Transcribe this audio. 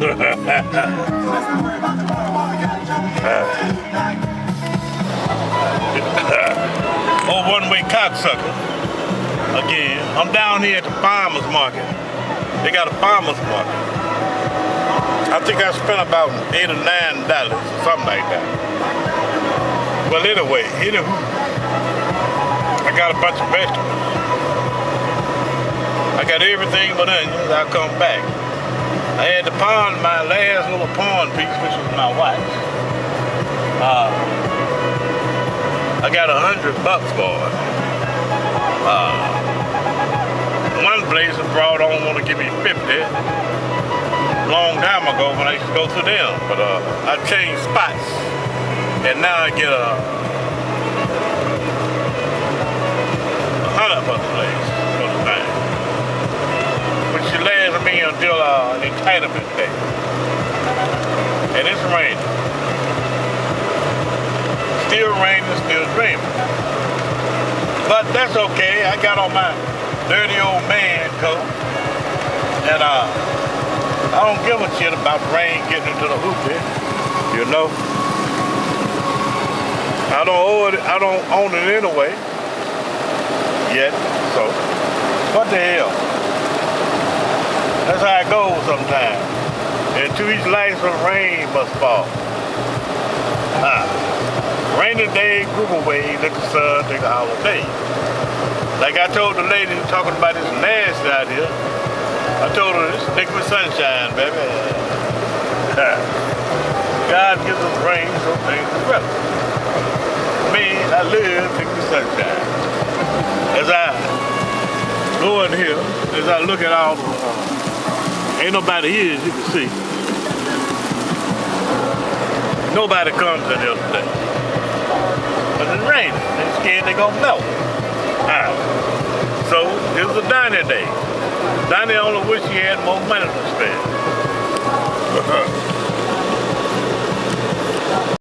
Oh, one-way cocksucker. Again, I'm down here at the farmer's market. They got a farmer's market. I think I spent about $8 or $9 or something like that. Well, anyway, I got a bunch of vegetables. I got everything but onions. I'll come back. I had to pawn my last little pawn piece, which was my watch. I got $100 for it. One place abroad don't want to give me 50. Long time ago when I used to go to them, but I changed spots, and now I get $100 for the place for the thing, which should last me until entitlement day. And it's raining. Still raining, still dreaming. But that's okay. I got on my dirty old man coat, and I don't give a shit about rain getting into the hoopty, you know. I don't own it anyway yet, so what the hell? That's how it goes sometimes. And to each life some rain must fall. Rainy day, group away, let the sun take a holiday. Like I told the lady talking about this nasty out here, I told her this liquid sunshine, baby. God gives us rain, so things are better. Me, I live liquid sunshine. As I go in here, as I look at all the, ain't nobody here as you can see. Nobody comes in here today. But it's raining. They're scared they're gonna melt. So it was a Donnie day. Donnie only wish he had more money to spend.